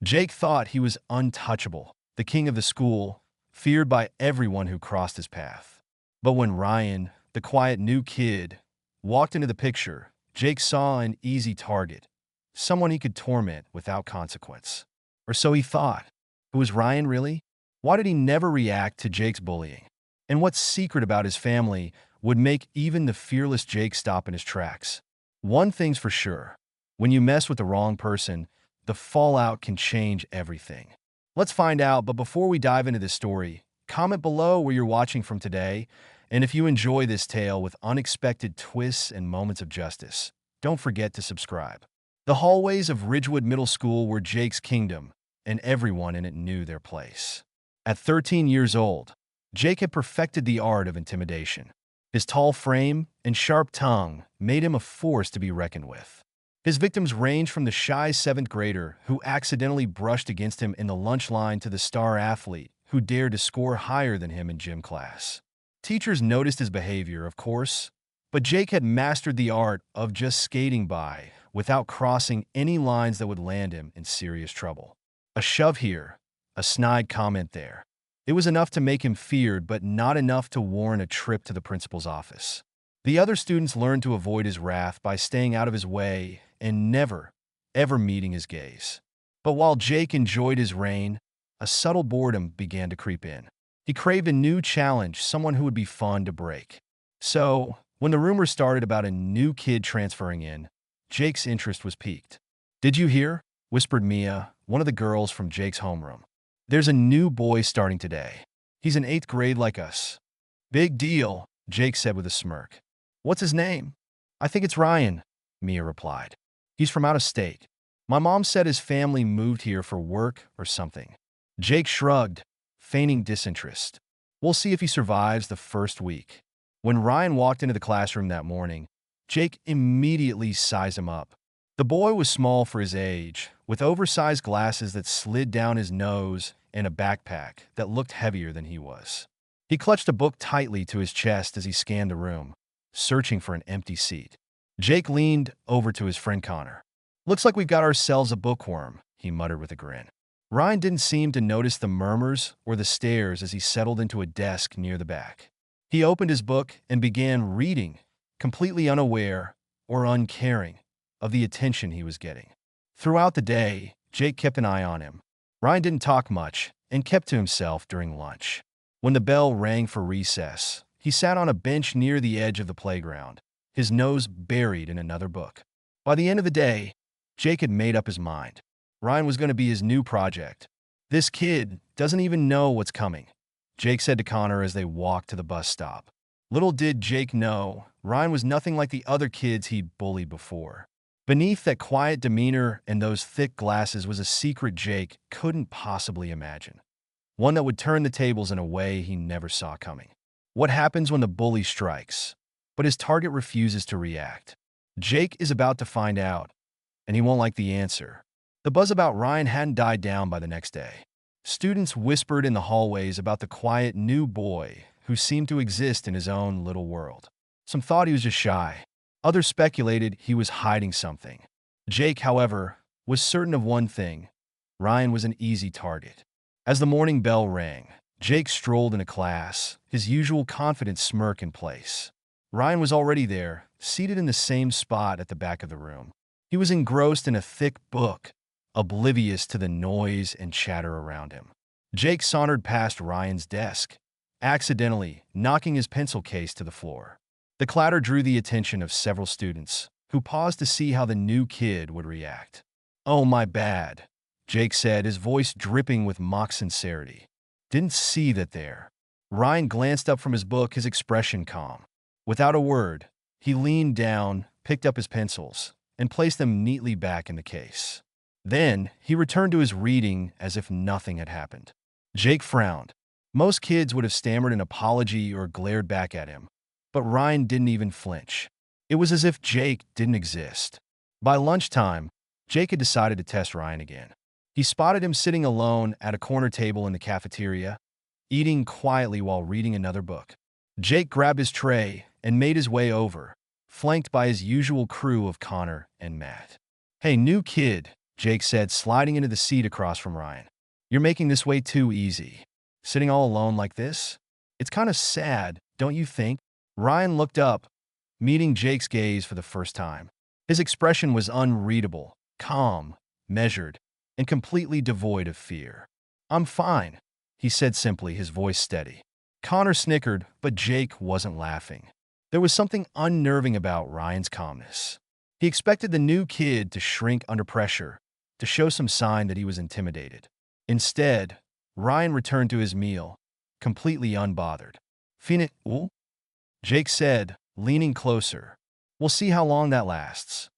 Jake thought he was untouchable, the king of the school, feared by everyone who crossed his path. But when Ryan, the quiet new kid, walked into the picture, Jake saw an easy target, someone he could torment without consequence. Or so he thought. Who was Ryan really? Why did he never react to Jake's bullying? And what secret about his family would make even the fearless Jake stop in his tracks? One thing's for sure. When you mess with the wrong person, the fallout can change everything. Let's find out, but before we dive into this story, comment below where you're watching from today, and if you enjoy this tale with unexpected twists and moments of justice, don't forget to subscribe. The hallways of Ridgewood Middle School were Jake's kingdom, and everyone in it knew their place. At 13 years old, Jake had perfected the art of intimidation. His tall frame and sharp tongue made him a force to be reckoned with. His victims ranged from the shy 7th grader who accidentally brushed against him in the lunch line to the star athlete who dared to score higher than him in gym class. Teachers noticed his behavior, of course, but Jake had mastered the art of just skating by without crossing any lines that would land him in serious trouble. A shove here, a snide comment there. It was enough to make him feared, but not enough to warrant a trip to the principal's office. The other students learned to avoid his wrath by staying out of his way and never, ever meeting his gaze. But while Jake enjoyed his reign, a subtle boredom began to creep in. He craved a new challenge, someone who would be fun to break. So, when the rumors started about a new kid transferring in, Jake's interest was piqued. "Did you hear?" whispered Mia, one of the girls from Jake's homeroom. "There's a new boy starting today. He's in 8th grade like us." "Big deal," Jake said with a smirk. "What's his name?" "I think it's Ryan," Mia replied. "He's from out of state. My mom said his family moved here for work or something." Jake shrugged, feigning disinterest. "We'll see if he survives the first week." When Ryan walked into the classroom that morning, Jake immediately sized him up. The boy was small for his age, with oversized glasses that slid down his nose and a backpack that looked heavier than he was. He clutched a book tightly to his chest as he scanned the room, searching for an empty seat. Jake leaned over to his friend Connor. "Looks like we've got ourselves a bookworm," he muttered with a grin. Ryan didn't seem to notice the murmurs or the stares as he settled into a desk near the back. He opened his book and began reading, completely unaware or uncaring of the attention he was getting. Throughout the day, Jake kept an eye on him. Ryan didn't talk much and kept to himself during lunch. When the bell rang for recess, he sat on a bench near the edge of the playground, his nose buried in another book. By the end of the day, Jake had made up his mind. Ryan was going to be his new project. "This kid doesn't even know what's coming," Jake said to Connor as they walked to the bus stop. Little did Jake know, Ryan was nothing like the other kids he'd bullied before. Beneath that quiet demeanor and those thick glasses was a secret Jake couldn't possibly imagine. One that would turn the tables in a way he never saw coming. What happens when the bully strikes, but his target refuses to react? Jake is about to find out, and he won't like the answer. The buzz about Ryan hadn't died down by the next day. Students whispered in the hallways about the quiet new boy who seemed to exist in his own little world. Some thought he was just shy. Others speculated he was hiding something. Jake, however, was certain of one thing: Ryan was an easy target. As the morning bell rang, Jake strolled into class, his usual confident smirk in place. Ryan was already there, seated in the same spot at the back of the room. He was engrossed in a thick book, oblivious to the noise and chatter around him. Jake sauntered past Ryan's desk, accidentally knocking his pencil case to the floor. The clatter drew the attention of several students, who paused to see how the new kid would react. "Oh, my bad," Jake said, his voice dripping with mock sincerity. "Didn't see that there." Ryan glanced up from his book, his expression calm. Without a word, he leaned down, picked up his pencils, and placed them neatly back in the case. Then, he returned to his reading as if nothing had happened. Jake frowned. Most kids would have stammered an apology or glared back at him, but Ryan didn't even flinch. It was as if Jake didn't exist. By lunchtime, Jake had decided to test Ryan again. He spotted him sitting alone at a corner table in the cafeteria, eating quietly while reading another book. Jake grabbed his tray and made his way over, flanked by his usual crew of Connor and Matt. "Hey, new kid," Jake said, sliding into the seat across from Ryan. You're making this way too easy. Sitting all alone like this? It's kind of sad, don't you think? Ryan looked up, meeting Jake's gaze for the first time. His expression was unreadable, calm, measured, and completely devoid of fear. I'm fine, he said simply, his voice steady. Connor snickered, but Jake wasn't laughing. There was something unnerving about Ryan's calmness. He expected the new kid to shrink under pressure, to show some sign that he was intimidated. Instead, Ryan returned to his meal, completely unbothered. Finit, ooh? Jake said, leaning closer. We'll see how long that lasts.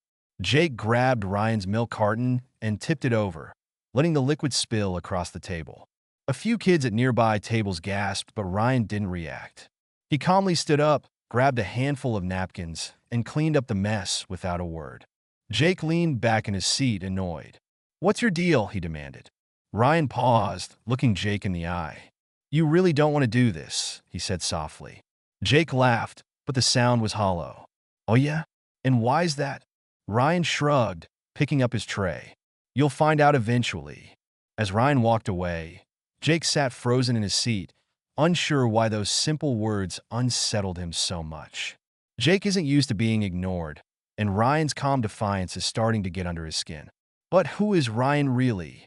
Jake grabbed Ryan's milk carton and tipped it over, letting the liquid spill across the table. A few kids at nearby tables gasped, but Ryan didn't react. He calmly stood up, grabbed a handful of napkins, and cleaned up the mess without a word. Jake leaned back in his seat, annoyed. What's your deal? He demanded. Ryan paused, looking Jake in the eye. You really don't want to do this, he said softly. Jake laughed, but the sound was hollow. Oh yeah? And why's that? Ryan shrugged, picking up his tray. You'll find out eventually. As Ryan walked away, Jake sat frozen in his seat, unsure why those simple words unsettled him so much. Jake isn't used to being ignored, and Ryan's calm defiance is starting to get under his skin. But who is Ryan really?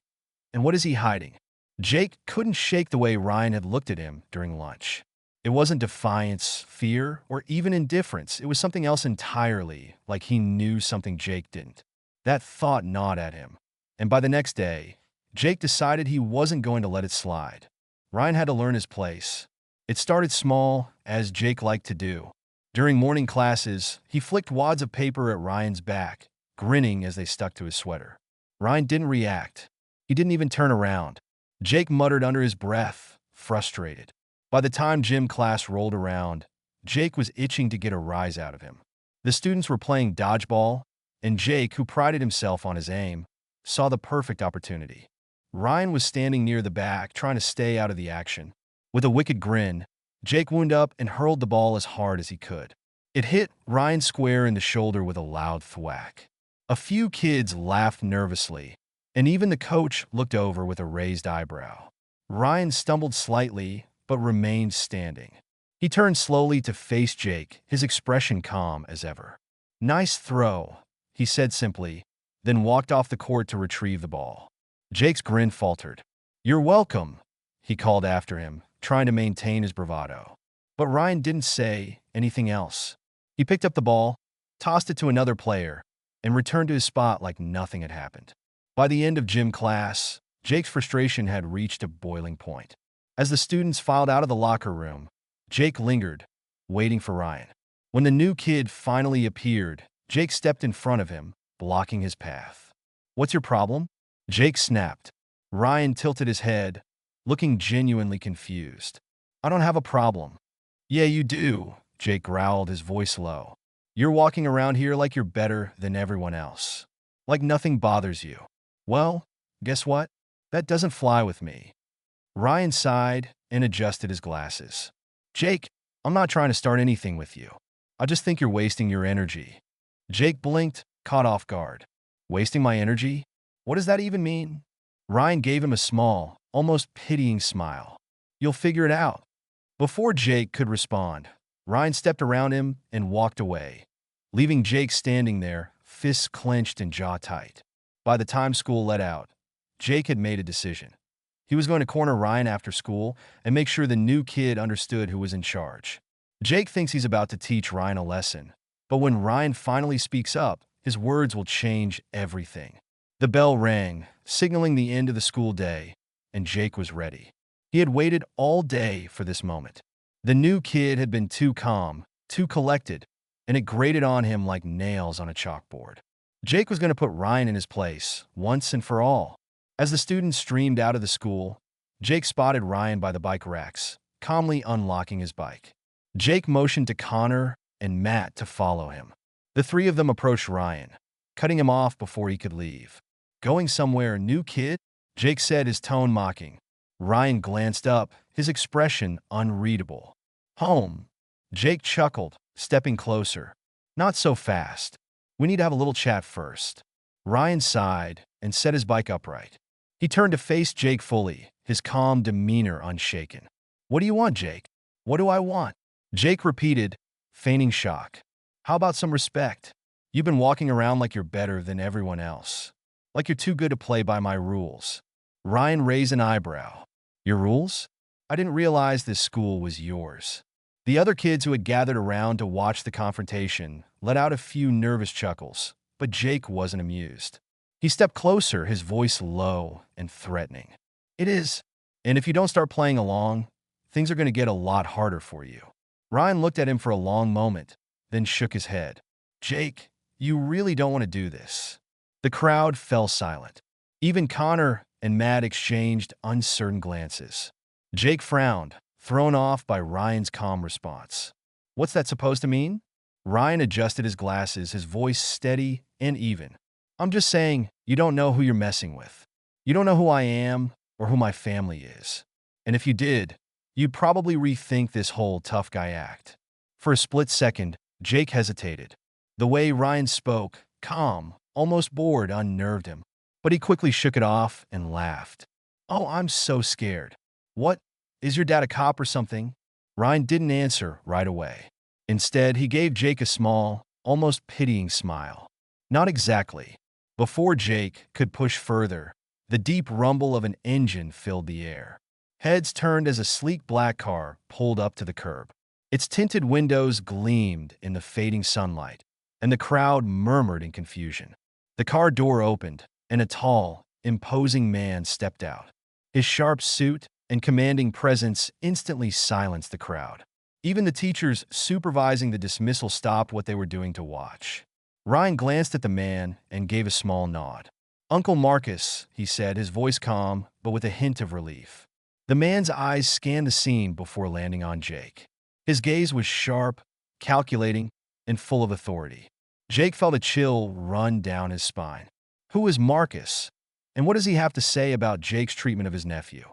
And what is he hiding? Jake couldn't shake the way Ryan had looked at him during lunch. It wasn't defiance, fear, or even indifference. It was something else entirely, like he knew something Jake didn't. That thought gnawed at him. And by the next day, Jake decided he wasn't going to let it slide. Ryan had to learn his place. It started small, as Jake liked to do. During morning classes, he flicked wads of paper at Ryan's back, grinning as they stuck to his sweater. Ryan didn't react. He didn't even turn around. Jake muttered under his breath, frustrated. By the time gym class rolled around, Jake was itching to get a rise out of him. The students were playing dodgeball, and Jake, who prided himself on his aim, saw the perfect opportunity. Ryan was standing near the back, trying to stay out of the action. With a wicked grin, Jake wound up and hurled the ball as hard as he could. It hit Ryan square in the shoulder with a loud thwack. A few kids laughed nervously, and even the coach looked over with a raised eyebrow. Ryan stumbled slightly, but remained standing. He turned slowly to face Jake, his expression calm as ever. Nice throw, he said simply, then walked off the court to retrieve the ball. Jake's grin faltered. You're welcome, he called after him, trying to maintain his bravado. But Ryan didn't say anything else. He picked up the ball, tossed it to another player, and returned to his spot like nothing had happened. By the end of gym class, Jake's frustration had reached a boiling point. As the students filed out of the locker room, Jake lingered, waiting for Ryan. When the new kid finally appeared, Jake stepped in front of him, blocking his path. What's your problem? Jake snapped. Ryan tilted his head, looking genuinely confused. I don't have a problem. Yeah, you do, Jake growled, his voice low. You're walking around here like you're better than everyone else. Like nothing bothers you. Well, guess what? That doesn't fly with me. Ryan sighed and adjusted his glasses. Jake, I'm not trying to start anything with you. I just think you're wasting your energy. Jake blinked, caught off guard. Wasting my energy? What does that even mean? Ryan gave him a small, almost pitying smile. You'll figure it out. Before Jake could respond, Ryan stepped around him and walked away, leaving Jake standing there, fists clenched and jaw tight. By the time school let out, Jake had made a decision. He was going to corner Ryan after school and make sure the new kid understood who was in charge. Jake thinks he's about to teach Ryan a lesson, but when Ryan finally speaks up, his words will change everything. The bell rang, signaling the end of the school day, and Jake was ready. He had waited all day for this moment. The new kid had been too calm, too collected, and it grated on him like nails on a chalkboard. Jake was going to put Ryan in his place, once and for all. As the students streamed out of the school, Jake spotted Ryan by the bike racks, calmly unlocking his bike. Jake motioned to Connor and Matt to follow him. The three of them approached Ryan, cutting him off before he could leave. Going somewhere, new kid? Jake said, his tone mocking. Ryan glanced up, his expression unreadable. Home. Jake chuckled, stepping closer. Not so fast. We need to have a little chat first. Ryan sighed and set his bike upright. He turned to face Jake fully, his calm demeanor unshaken. What do you want, Jake? What do I want? Jake repeated, feigning shock. How about some respect? You've been walking around like you're better than everyone else. Like you're too good to play by my rules. Ryan raised an eyebrow. Your rules? I didn't realize this school was yours. The other kids who had gathered around to watch the confrontation let out a few nervous chuckles, but Jake wasn't amused. He stepped closer, his voice low and threatening. It is. And if you don't start playing along, things are going to get a lot harder for you. Ryan looked at him for a long moment, then shook his head. Jake, you really don't want to do this. The crowd fell silent. Even Connor and Matt exchanged uncertain glances. Jake frowned, thrown off by Ryan's calm response. What's that supposed to mean? Ryan adjusted his glasses, his voice steady and even. I'm just saying, you don't know who you're messing with. You don't know who I am or who my family is. And if you did, you'd probably rethink this whole tough guy act. For a split second, Jake hesitated. The way Ryan spoke, calm, almost bored, unnerved him. But he quickly shook it off and laughed. Oh, I'm so scared. What? Is your dad a cop or something? Ryan didn't answer right away. Instead, he gave Jake a small, almost pitying smile. Not exactly. Before Jake could push further, the deep rumble of an engine filled the air. Heads turned as a sleek black car pulled up to the curb. Its tinted windows gleamed in the fading sunlight, and the crowd murmured in confusion. The car door opened, and a tall, imposing man stepped out. His sharp suit and commanding presence instantly silenced the crowd. Even the teachers supervising the dismissal stopped what they were doing to watch. Ryan glanced at the man and gave a small nod. Uncle Marcus, he said, his voice calm, but with a hint of relief. The man's eyes scanned the scene before landing on Jake. His gaze was sharp, calculating, and full of authority. Jake felt a chill run down his spine. Who is Marcus? And what does he have to say about Jake's treatment of his nephew?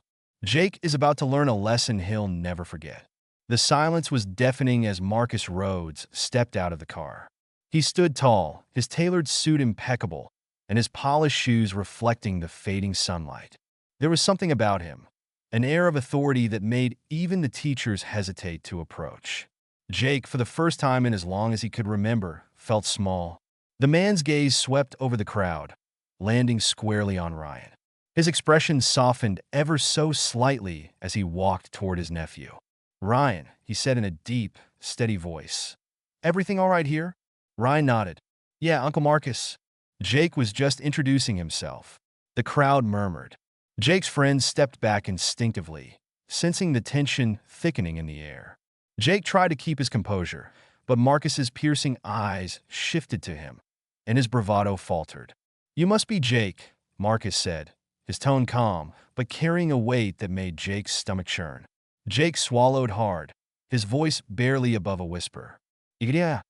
Jake is about to learn a lesson he'll never forget. The silence was deafening as Marcus Rhodes stepped out of the car. He stood tall, his tailored suit impeccable, and his polished shoes reflecting the fading sunlight. There was something about him, an air of authority that made even the teachers hesitate to approach. Jake, for the first time in as long as he could remember, felt small. The man's gaze swept over the crowd, landing squarely on Ryan. His expression softened ever so slightly as he walked toward his nephew. Ryan, he said in a deep, steady voice. Everything all right here? Ryan nodded. Yeah, Uncle Marcus. Jake was just introducing himself. The crowd murmured. Jake's friends stepped back instinctively, sensing the tension thickening in the air. Jake tried to keep his composure, but Marcus's piercing eyes shifted to him, and his bravado faltered. You must be Jake, Marcus said, his tone calm, but carrying a weight that made Jake's stomach churn. Jake swallowed hard, his voice barely above a whisper. Yeah.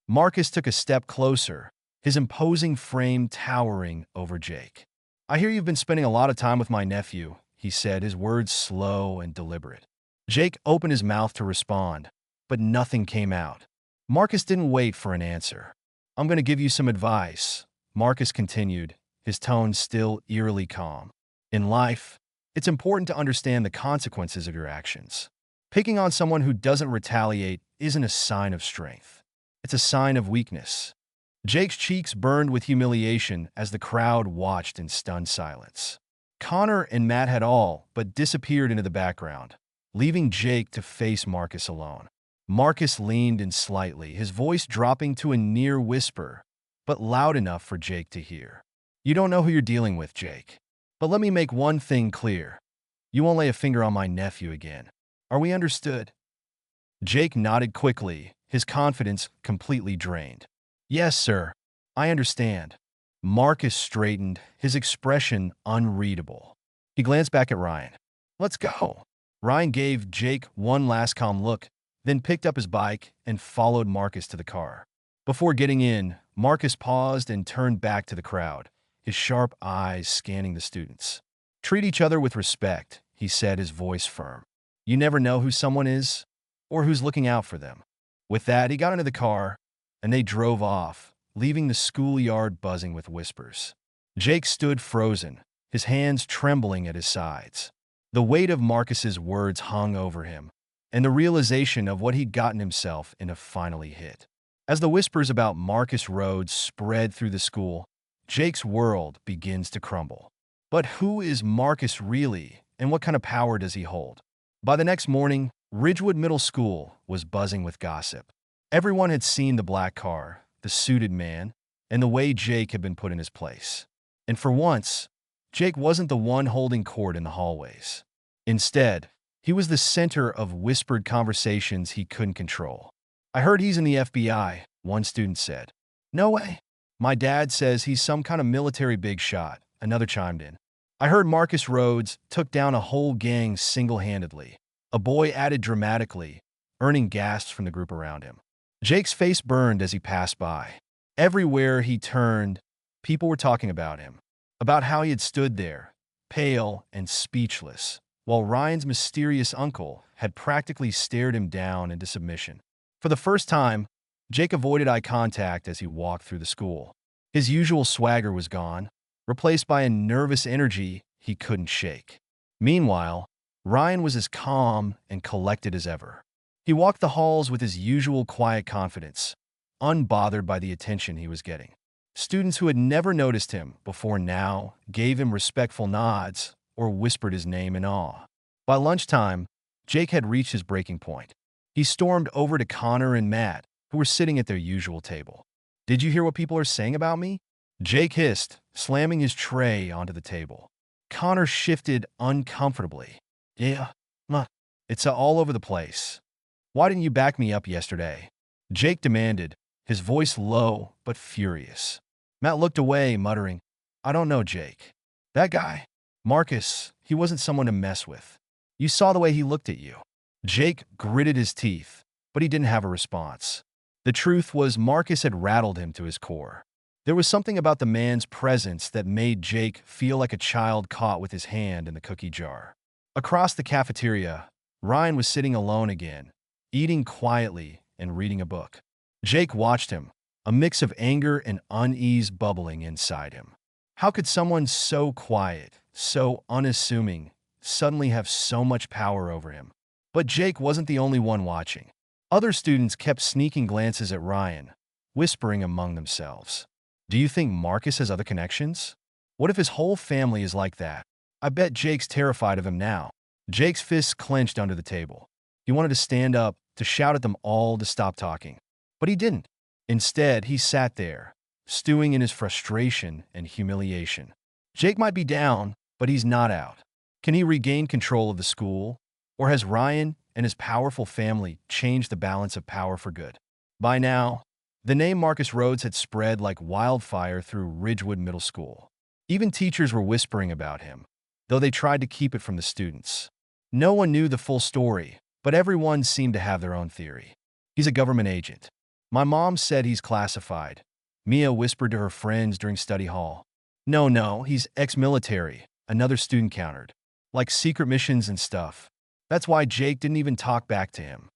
Marcus took a step closer, his imposing frame towering over Jake. I hear you've been spending a lot of time with my nephew, he said, his words slow and deliberate. Jake opened his mouth to respond, but nothing came out. Marcus didn't wait for an answer. I'm going to give you some advice, Marcus continued, his tone still eerily calm. In life, it's important to understand the consequences of your actions. Picking on someone who doesn't retaliate isn't a sign of strength. It's a sign of weakness. Jake's cheeks burned with humiliation as the crowd watched in stunned silence. Connor and Matt had all but disappeared into the background, leaving Jake to face Marcus alone. Marcus leaned in slightly, his voice dropping to a near whisper, but loud enough for Jake to hear. You don't know who you're dealing with, Jake. But let me make one thing clear. You won't lay a finger on my nephew again. Are we understood? Jake nodded quickly, his confidence completely drained. Yes, sir. I understand. Marcus straightened, his expression unreadable. He glanced back at Ryan. Let's go. Ryan gave Jake one last calm look, then picked up his bike and followed Marcus to the car. Before getting in, Marcus paused and turned back to the crowd, his sharp eyes scanning the students. Treat each other with respect, he said, his voice firm. You never know who someone is or who's looking out for them. With that, he got into the car, and they drove off, leaving the schoolyard buzzing with whispers. Jake stood frozen, his hands trembling at his sides. The weight of Marcus's words hung over him, and the realization of what he'd gotten himself into finally hit. As the whispers about Marcus Rhodes spread through the school, Jake's world begins to crumble. But who is Marcus really, and what kind of power does he hold? By the next morning, Ridgewood Middle School was buzzing with gossip. Everyone had seen the black car, the suited man, and the way Jake had been put in his place. And for once, Jake wasn't the one holding court in the hallways. Instead, he was the center of whispered conversations he couldn't control. "I heard he's in the FBI," one student said. "No way. My dad says he's some kind of military big shot," another chimed in. "I heard Marcus Rhodes took down a whole gang single-handedly," a boy added dramatically, earning gasps from the group around him. Jake's face burned as he passed by. Everywhere he turned, people were talking about him, about how he had stood there, pale and speechless, while Ryan's mysterious uncle had practically stared him down into submission. For the first time, Jake avoided eye contact as he walked through the school. His usual swagger was gone, replaced by a nervous energy he couldn't shake. Meanwhile, Ryan was as calm and collected as ever. He walked the halls with his usual quiet confidence, unbothered by the attention he was getting. Students who had never noticed him before now gave him respectful nods or whispered his name in awe. By lunchtime, Jake had reached his breaking point. He stormed over to Connor and Matt, who were sitting at their usual table. "Did you hear what people are saying about me?" Jake hissed, slamming his tray onto the table. Connor shifted uncomfortably. "Yeah, it's all over the place. Why didn't you back me up yesterday?" Jake demanded, his voice low but furious. Matt looked away, muttering, "I don't know, Jake. That guy, Marcus, he wasn't someone to mess with. You saw the way he looked at you." Jake gritted his teeth, but he didn't have a response. The truth was Marcus had rattled him to his core. There was something about the man's presence that made Jake feel like a child caught with his hand in the cookie jar. Across the cafeteria, Ryan was sitting alone again, eating quietly and reading a book. Jake watched him, a mix of anger and unease bubbling inside him. How could someone so quiet, so unassuming, suddenly have so much power over him? But Jake wasn't the only one watching. Other students kept sneaking glances at Ryan, whispering among themselves. "Do you think Marcus has other connections? What if his whole family is like that? I bet Jake's terrified of him now." Jake's fists clenched under the table. He wanted to stand up, to shout at them all to stop talking. But he didn't. Instead, he sat there, stewing in his frustration and humiliation. Jake might be down, but he's not out. Can he regain control of the school? Or has Ryan and his powerful family changed the balance of power for good? By now, the name Marcus Rhodes had spread like wildfire through Ridgewood Middle School. Even teachers were whispering about him, though they tried to keep it from the students. No one knew the full story, but everyone seemed to have their own theory. "He's a government agent. My mom said he's classified," Mia whispered to her friends during study hall. No, he's ex-military," another student countered. "Like secret missions and stuff. That's why Jake didn't even talk back to him."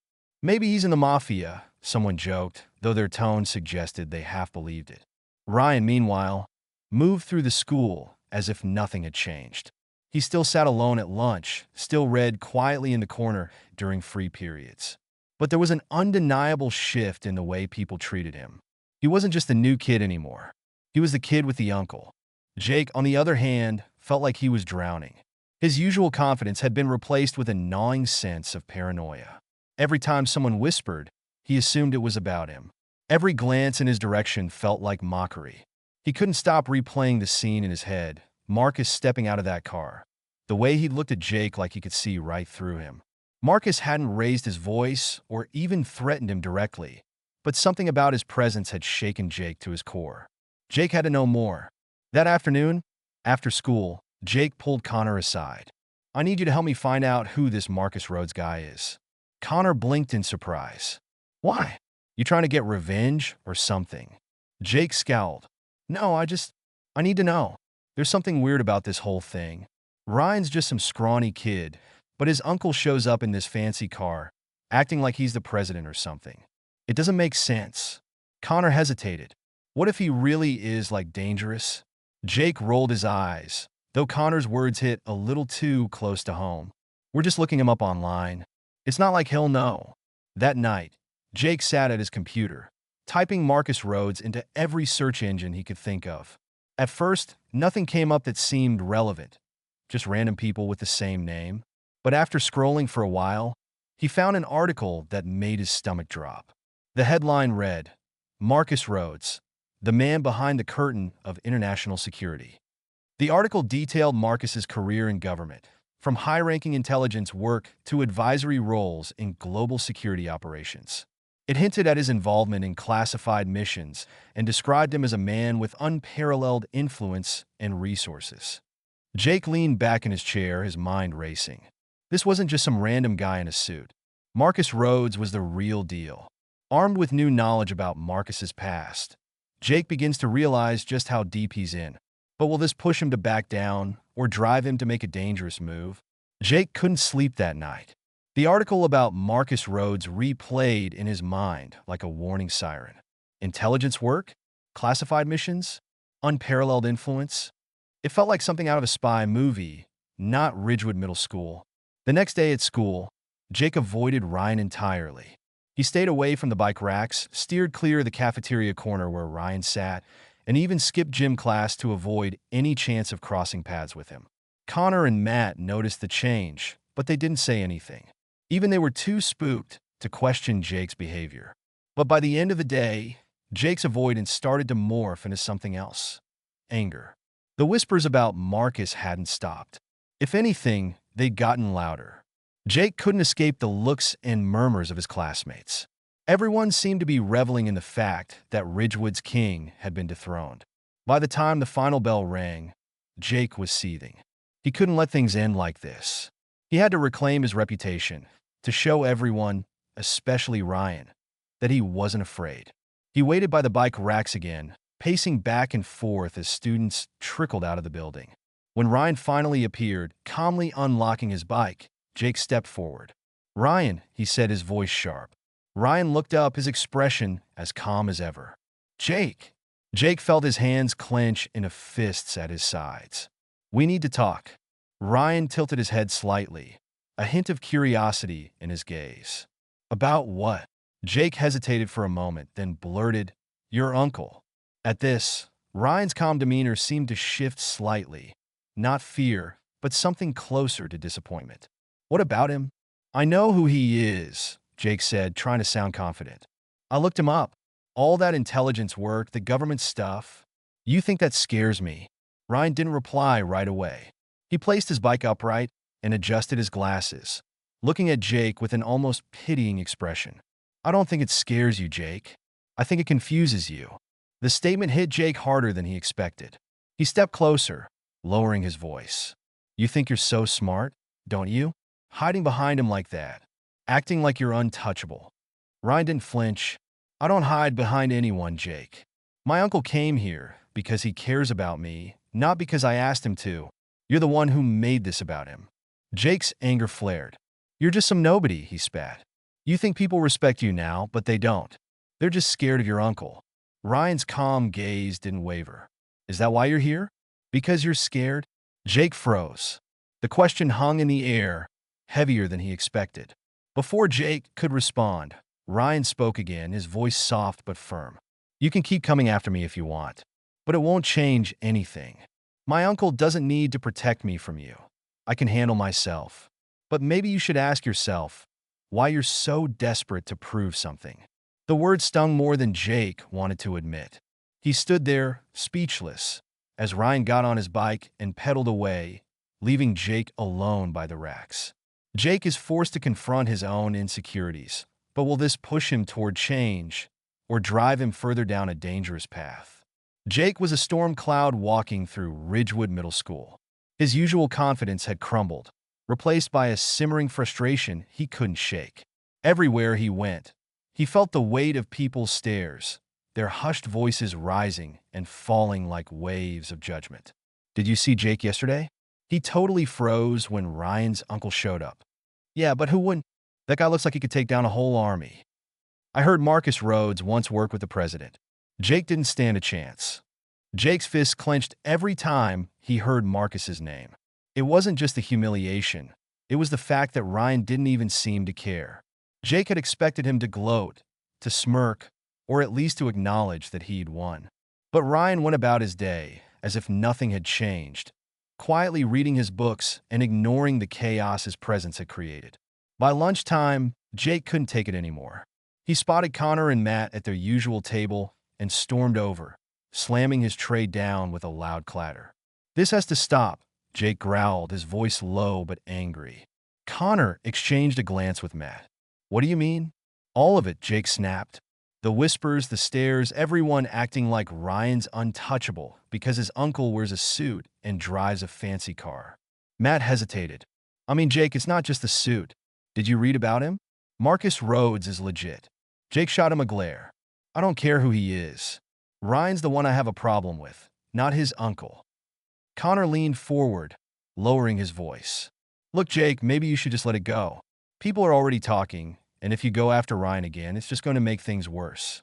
"Maybe he's in the mafia," someone joked, though their tone suggested they half believed it. Ryan, meanwhile, moved through the school as if nothing had changed. He still sat alone at lunch, still read quietly in the corner during free periods. But there was an undeniable shift in the way people treated him. He wasn't just a new kid anymore. He was the kid with the uncle. Jake, on the other hand, felt like he was drowning. His usual confidence had been replaced with a gnawing sense of paranoia. Every time someone whispered, he assumed it was about him. Every glance in his direction felt like mockery. He couldn't stop replaying the scene in his head, Marcus stepping out of that car. The way he looked at Jake like he could see right through him. Marcus hadn't raised his voice or even threatened him directly, but something about his presence had shaken Jake to his core. Jake had to know more. That afternoon, after school, Jake pulled Connor aside. "I need you to help me find out who this Marcus Rhodes guy is." Connor blinked in surprise. "Why? You trying to get revenge or something?" Jake scowled. "No, I need to know. There's something weird about this whole thing. Ryan's just some scrawny kid, but his uncle shows up in this fancy car, acting like he's the president or something. It doesn't make sense." Connor hesitated. What if he really is, like, dangerous? Jake rolled his eyes, though Connor's words hit a little too close to home. We're just looking him up online. It's not like he'll know. That night, Jake sat at his computer, typing Marcus Rhodes into every search engine he could think of. At first, nothing came up that seemed relevant, just random people with the same name. But after scrolling for a while, he found an article that made his stomach drop. The headline read, "Marcus Rhodes, the man behind the curtain of international security." The article detailed Marcus's career in government, from high-ranking intelligence work to advisory roles in global security operations. It hinted at his involvement in classified missions and described him as a man with unparalleled influence and resources. Jake leaned back in his chair, his mind racing. This wasn't just some random guy in a suit. Marcus Rhodes was the real deal. Armed with new knowledge about Marcus's past, Jake begins to realize just how deep he's in. But will this push him to back down or drive him to make a dangerous move? Jake couldn't sleep that night. The article about Marcus Rhodes replayed in his mind like a warning siren. Intelligence work? Classified missions? Unparalleled influence? It felt like something out of a spy movie, not Ridgewood Middle School. The next day at school, Jake avoided Ryan entirely. He stayed away from the bike racks, steered clear of the cafeteria corner where Ryan sat, and even skipped gym class to avoid any chance of crossing paths with him. Connor and Matt noticed the change, but they didn't say anything. Even they were too spooked to question Jake's behavior. But by the end of the day, Jake's avoidance started to morph into something else: anger. The whispers about Marcus hadn't stopped. If anything, they'd gotten louder. Jake couldn't escape the looks and murmurs of his classmates. Everyone seemed to be reveling in the fact that Ridgewood's king had been dethroned. By the time the final bell rang, Jake was seething. He couldn't let things end like this. He had to reclaim his reputation, to show everyone, especially Ryan, that he wasn't afraid. He waited by the bike racks again, pacing back and forth as students trickled out of the building. When Ryan finally appeared, calmly unlocking his bike, Jake stepped forward. "Ryan," he said, his voice sharp. Ryan looked up, his expression as calm as ever. "Jake." Jake felt his hands clench into fists at his sides. "We need to talk." Ryan tilted his head slightly, a hint of curiosity in his gaze. "About what?" Jake hesitated for a moment, then blurted, "Your uncle." At this, Ryan's calm demeanor seemed to shift slightly. Not fear, but something closer to disappointment. "What about him?" "I know who he is," Jake said, trying to sound confident. "I looked him up. All that intelligence work, the government stuff. You think that scares me?" Ryan didn't reply right away. He placed his bike upright and adjusted his glasses, looking at Jake with an almost pitying expression. "I don't think it scares you, Jake. I think it confuses you." The statement hit Jake harder than he expected. He stepped closer, lowering his voice. "You think you're so smart, don't you? Hiding behind him like that. Acting like you're untouchable." Ryan didn't flinch. "I don't hide behind anyone, Jake. My uncle came here because he cares about me, not because I asked him to. You're the one who made this about him." Jake's anger flared. "You're just some nobody," he spat. "You think people respect you now, but they don't. They're just scared of your uncle." Ryan's calm gaze didn't waver. "Is that why you're here? Because you're scared?" Jake froze. The question hung in the air, heavier than he expected. Before Jake could respond, Ryan spoke again, his voice soft but firm. "You can keep coming after me if you want, but it won't change anything. My uncle doesn't need to protect me from you. I can handle myself. But maybe you should ask yourself why you're so desperate to prove something." The word stung more than Jake wanted to admit. He stood there, speechless, as Ryan got on his bike and pedaled away, leaving Jake alone by the racks. Jake is forced to confront his own insecurities, but will this push him toward change or drive him further down a dangerous path? Jake was a storm cloud walking through Ridgewood Middle School. His usual confidence had crumbled, replaced by a simmering frustration he couldn't shake. Everywhere he went, he felt the weight of people's stares, their hushed voices rising and falling like waves of judgment. "Did you see Jake yesterday?" He totally froze when Ryan's uncle showed up. "Yeah, but who wouldn't? That guy looks like he could take down a whole army." "I heard Marcus Rhodes once worked with the president." Jake didn't stand a chance. Jake's fists clenched every time he heard Marcus's name. It wasn't just the humiliation. It was the fact that Ryan didn't even seem to care. Jake had expected him to gloat, to smirk, or at least to acknowledge that he'd won. But Ryan went about his day as if nothing had changed, quietly reading his books and ignoring the chaos his presence had created. By lunchtime, Jake couldn't take it anymore. He spotted Connor and Matt at their usual table and stormed over, slamming his tray down with a loud clatter. "This has to stop," Jake growled, his voice low but angry. Connor exchanged a glance with Matt. "What do you mean?" "All of it," Jake snapped. The whispers, the stares, everyone acting like Ryan's untouchable because his uncle wears a suit and drives a fancy car. Matt hesitated. "I mean, Jake, it's not just the suit. Did you read about him? Marcus Rhodes is legit." Jake shot him a glare. "I don't care who he is. Ryan's the one I have a problem with, not his uncle." Connor leaned forward, lowering his voice. "Look, Jake, maybe you should just let it go. People are already talking, and if you go after Ryan again, it's just going to make things worse."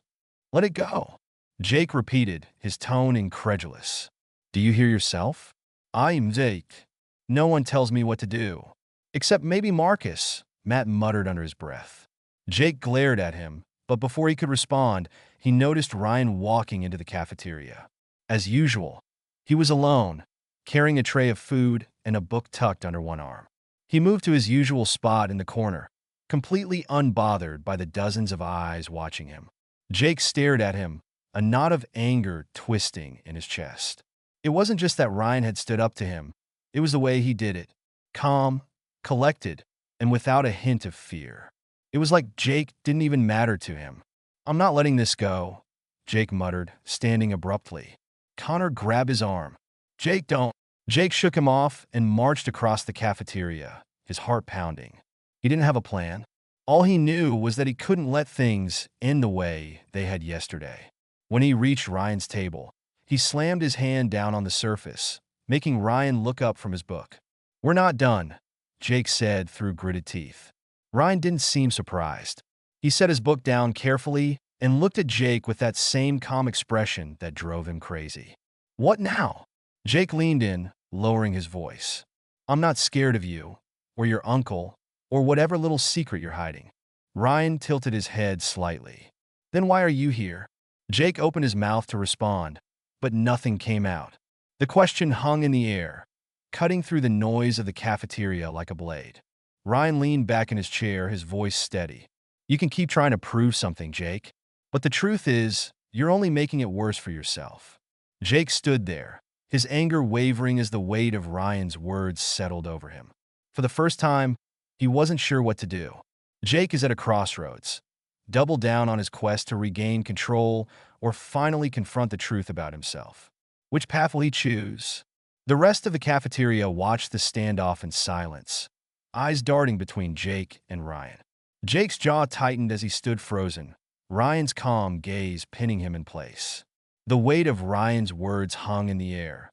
"Let it go," Jake repeated, his tone incredulous. "Do you hear yourself? I'm Jake. No one tells me what to do. Except maybe Marcus," Matt muttered under his breath. Jake glared at him, but before he could respond, he noticed Ryan walking into the cafeteria. As usual, he was alone, carrying a tray of food and a book tucked under one arm. He moved to his usual spot in the corner, completely unbothered by the dozens of eyes watching him. Jake stared at him, a knot of anger twisting in his chest. It wasn't just that Ryan had stood up to him, it was the way he did it. Calm, collected, and without a hint of fear. It was like Jake didn't even matter to him. "I'm not letting this go," Jake muttered, standing abruptly. Connor grabbed his arm. "Jake, don't." Jake shook him off and marched across the cafeteria, his heart pounding. He didn't have a plan. All he knew was that he couldn't let things end the way they had yesterday. When he reached Ryan's table, he slammed his hand down on the surface, making Ryan look up from his book. "We're not done," Jake said through gritted teeth. Ryan didn't seem surprised. He set his book down carefully and looked at Jake with that same calm expression that drove him crazy. "What now?" Jake leaned in, lowering his voice. "I'm not scared of you, or your uncle, or whatever little secret you're hiding." Ryan tilted his head slightly. "Then why are you here?" Jake opened his mouth to respond, but nothing came out. The question hung in the air, cutting through the noise of the cafeteria like a blade. Ryan leaned back in his chair, his voice steady. "You can keep trying to prove something, Jake, but the truth is, you're only making it worse for yourself." Jake stood there, his anger wavering as the weight of Ryan's words settled over him. For the first time, he wasn't sure what to do. Jake is at a crossroads. Double down on his quest to regain control or finally confront the truth about himself. Which path will he choose? The rest of the cafeteria watched the standoff in silence, eyes darting between Jake and Ryan. Jake's jaw tightened as he stood frozen, Ryan's calm gaze pinning him in place. The weight of Ryan's words hung in the air.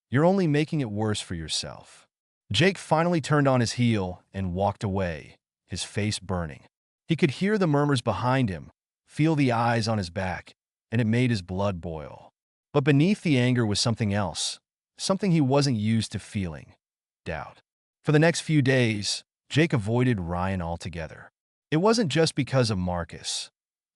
"You're only making it worse for yourself." Jake finally turned on his heel and walked away, his face burning. He could hear the murmurs behind him, feel the eyes on his back, and it made his blood boil. But beneath the anger was something else, something he wasn't used to feeling: doubt. For the next few days, Jake avoided Ryan altogether. It wasn't just because of Marcus,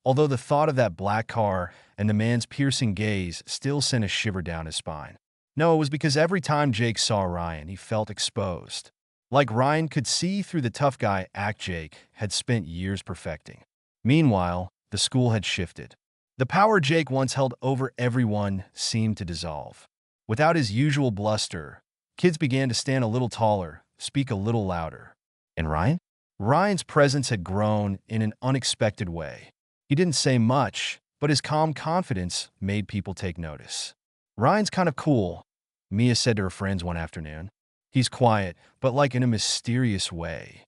although the thought of that black car and the man's piercing gaze still sent a shiver down his spine. No, it was because every time Jake saw Ryan, he felt exposed. Like Ryan could see through the tough guy act Jake had spent years perfecting. Meanwhile, the school had shifted. The power Jake once held over everyone seemed to dissolve. Without his usual bluster, kids began to stand a little taller, speak a little louder. And Ryan? Ryan's presence had grown in an unexpected way. He didn't say much, but his calm confidence made people take notice. "Ryan's kind of cool," Mia said to her friends one afternoon. "He's quiet, but like in a mysterious way."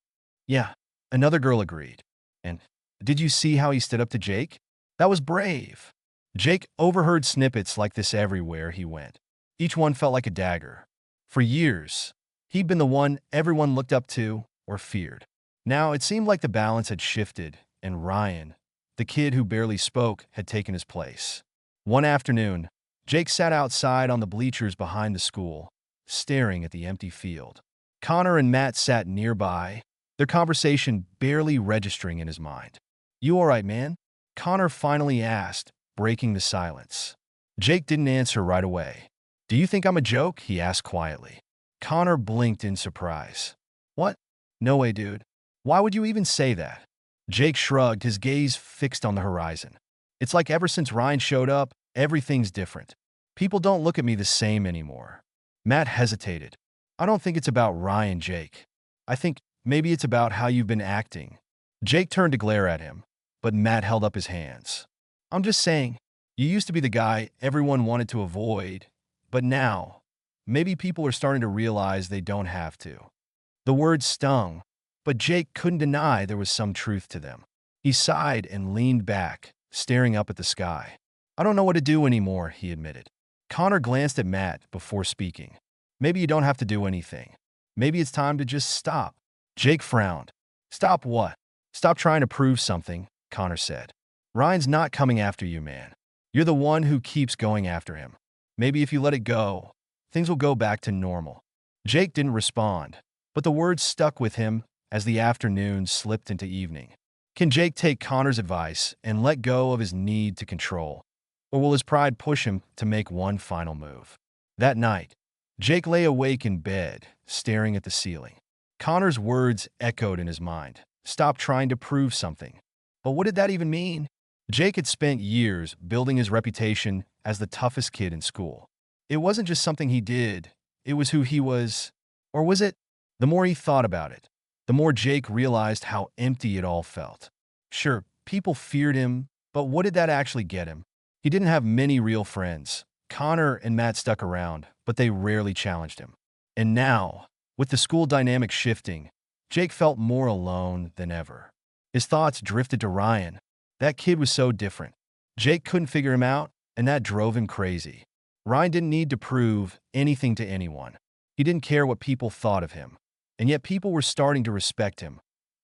"Yeah," another girl agreed. "And did you see how he stood up to Jake? That was brave." Jake overheard snippets like this everywhere he went. Each one felt like a dagger. For years, he'd been the one everyone looked up to or feared. Now it seemed like the balance had shifted, and Ryan, the kid who barely spoke, had taken his place. One afternoon, Jake sat outside on the bleachers behind the school, staring at the empty field. Connor and Matt sat nearby, their conversation barely registering in his mind. "You all right, man?" Connor finally asked, breaking the silence. Jake didn't answer right away. "Do you think I'm a joke?" he asked quietly. Connor blinked in surprise. "What? No way, dude. Why would you even say that?" Jake shrugged, his gaze fixed on the horizon. "It's like ever since Ryan showed up, everything's different. People don't look at me the same anymore." Matt hesitated. "I don't think it's about Ryan, Jake. I think maybe it's about how you've been acting." Jake turned to glare at him, but Matt held up his hands. "I'm just saying, you used to be the guy everyone wanted to avoid, but now, maybe people are starting to realize they don't have to." The words stung, but Jake couldn't deny there was some truth to them. He sighed and leaned back, staring up at the sky. "I don't know what to do anymore," he admitted. Connor glanced at Matt before speaking. "Maybe you don't have to do anything. Maybe it's time to just stop." Jake frowned. "Stop what?" "Stop trying to prove something," Connor said. "Ryan's not coming after you, man. You're the one who keeps going after him. Maybe if you let it go, things will go back to normal." Jake didn't respond, but the words stuck with him as the afternoon slipped into evening. Can Jake take Connor's advice and let go of his need to control? Or will his pride push him to make one final move? That night, Jake lay awake in bed, staring at the ceiling. Connor's words echoed in his mind. Stop trying to prove something. But what did that even mean? Jake had spent years building his reputation as the toughest kid in school. It wasn't just something he did, it was who he was. Or was it? The more he thought about it, the more Jake realized how empty it all felt. Sure, people feared him, but what did that actually get him? He didn't have many real friends. Connor and Matt stuck around, but they rarely challenged him. And now, with the school dynamic shifting, Jake felt more alone than ever. His thoughts drifted to Ryan. That kid was so different. Jake couldn't figure him out, and that drove him crazy. Ryan didn't need to prove anything to anyone. He didn't care what people thought of him. And yet people were starting to respect him,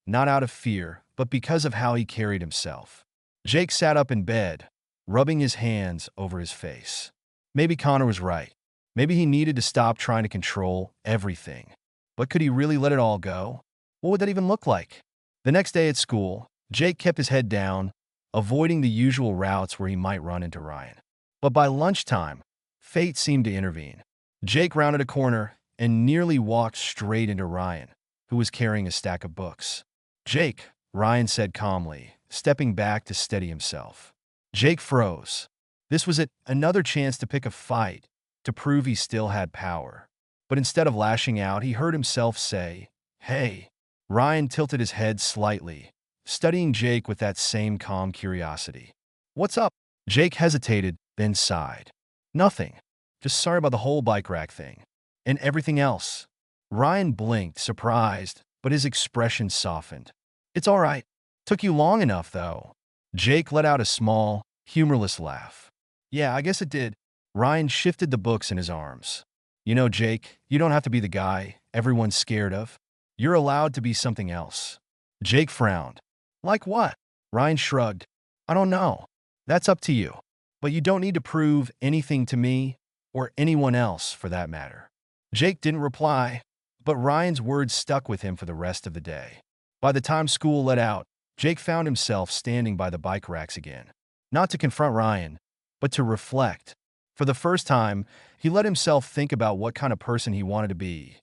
not out of fear, but because of how he carried himself. Jake sat up in bed, rubbing his hands over his face. Maybe Connor was right. Maybe he needed to stop trying to control everything. But could he really let it all go? What would that even look like? The next day at school, Jake kept his head down, avoiding the usual routes where he might run into Ryan. But by lunchtime, fate seemed to intervene. Jake rounded a corner and nearly walked straight into Ryan, who was carrying a stack of books. "Jake," Ryan said calmly, stepping back to steady himself. Jake froze. This was it, another chance to pick a fight, to prove he still had power. But instead of lashing out, he heard himself say, "Hey." Ryan tilted his head slightly, studying Jake with that same calm curiosity. "What's up?" Jake hesitated, then sighed. "Nothing. Just sorry about the whole bike rack thing. And everything else." Ryan blinked, surprised, but his expression softened. "It's all right. Took you long enough, though." Jake let out a small, humorless laugh. "Yeah, I guess it did." Ryan shifted the books in his arms. "You know, Jake, you don't have to be the guy everyone's scared of. You're allowed to be something else." Jake frowned. "Like what?" Ryan shrugged. "I don't know. That's up to you. But you don't need to prove anything to me, or anyone else for that matter." Jake didn't reply, but Ryan's words stuck with him for the rest of the day. By the time school let out, Jake found himself standing by the bike racks again. Not to confront Ryan, but to reflect. For the first time, he let himself think about what kind of person he wanted to be.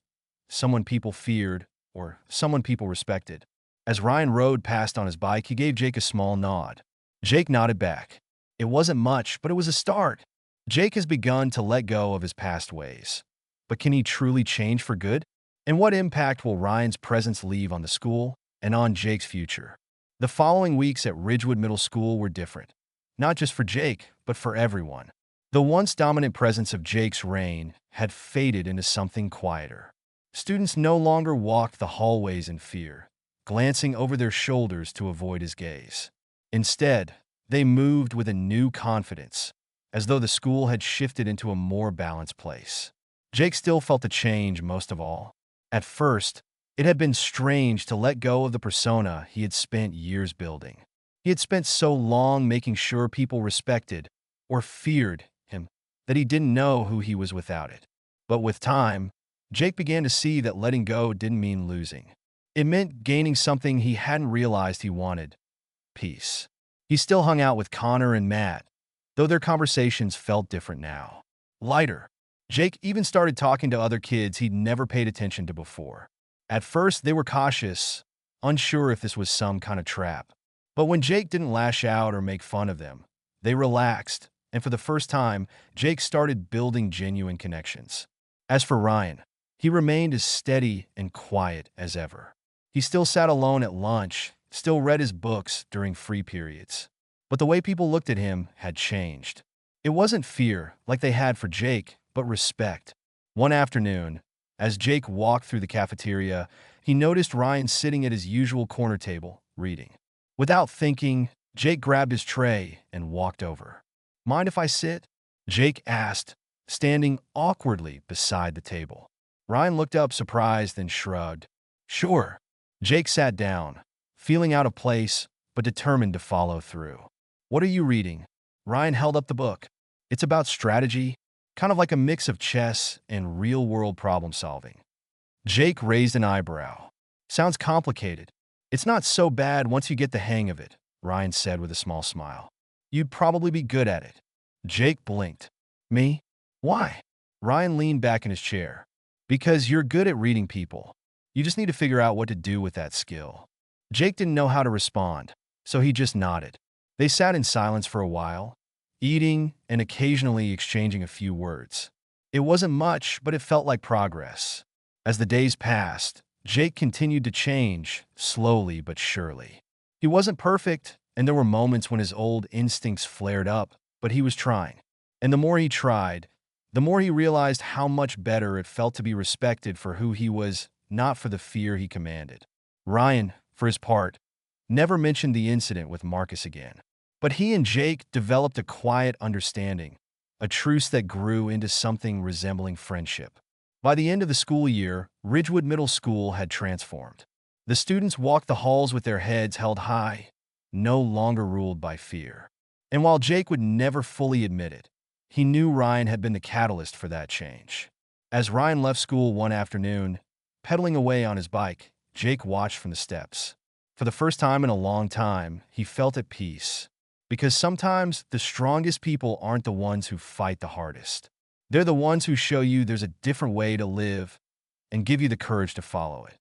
Someone people feared, or someone people respected. As Ryan rode past on his bike, he gave Jake a small nod. Jake nodded back. It wasn't much, but it was a start. Jake has begun to let go of his past ways. But can he truly change for good? And what impact will Ryan's presence leave on the school and on Jake's future? The following weeks at Ridgewood Middle School were different. Not just for Jake, but for everyone. The once dominant presence of Jake's reign had faded into something quieter. Students no longer walked the hallways in fear, glancing over their shoulders to avoid his gaze. Instead, they moved with a new confidence, as though the school had shifted into a more balanced place. Jake still felt the change most of all. At first, it had been strange to let go of the persona he had spent years building. He had spent so long making sure people respected, or feared him, that he didn't know who he was without it. But with time, Jake began to see that letting go didn't mean losing. It meant gaining something he hadn't realized he wanted: peace. He still hung out with Connor and Matt, though their conversations felt different now. Lighter. Jake even started talking to other kids he'd never paid attention to before. At first, they were cautious, unsure if this was some kind of trap. But when Jake didn't lash out or make fun of them, they relaxed, and for the first time, Jake started building genuine connections. As for Ryan, he remained as steady and quiet as ever. He still sat alone at lunch, still read his books during free periods. But the way people looked at him had changed. It wasn't fear, like they had for Jake, but respect. One afternoon, as Jake walked through the cafeteria, he noticed Ryan sitting at his usual corner table, reading. Without thinking, Jake grabbed his tray and walked over. "Mind if I sit?" Jake asked, standing awkwardly beside the table. Ryan looked up surprised and shrugged. "Sure." Jake sat down, feeling out of place, but determined to follow through. "What are you reading?" Ryan held up the book. "It's about strategy, kind of like a mix of chess and real-world problem solving." Jake raised an eyebrow. "Sounds complicated." "It's not so bad once you get the hang of it," Ryan said with a small smile. "You'd probably be good at it." Jake blinked. "Me? Why?" Ryan leaned back in his chair. "Because you're good at reading people. You just need to figure out what to do with that skill." Jake didn't know how to respond, so he just nodded. They sat in silence for a while, eating and occasionally exchanging a few words. It wasn't much, but it felt like progress. As the days passed, Jake continued to change, slowly but surely. He wasn't perfect, and there were moments when his old instincts flared up, but he was trying. And the more he tried, the more he realized how much better it felt to be respected for who he was, not for the fear he commanded. Ryan, for his part, never mentioned the incident with Marcus again. But he and Jake developed a quiet understanding, a truce that grew into something resembling friendship. By the end of the school year, Ridgewood Middle School had transformed. The students walked the halls with their heads held high, no longer ruled by fear. And while Jake would never fully admit it, he knew Ryan had been the catalyst for that change. As Ryan left school one afternoon, pedaling away on his bike, Jake watched from the steps. For the first time in a long time, he felt at peace. Because sometimes the strongest people aren't the ones who fight the hardest. They're the ones who show you there's a different way to live and give you the courage to follow it.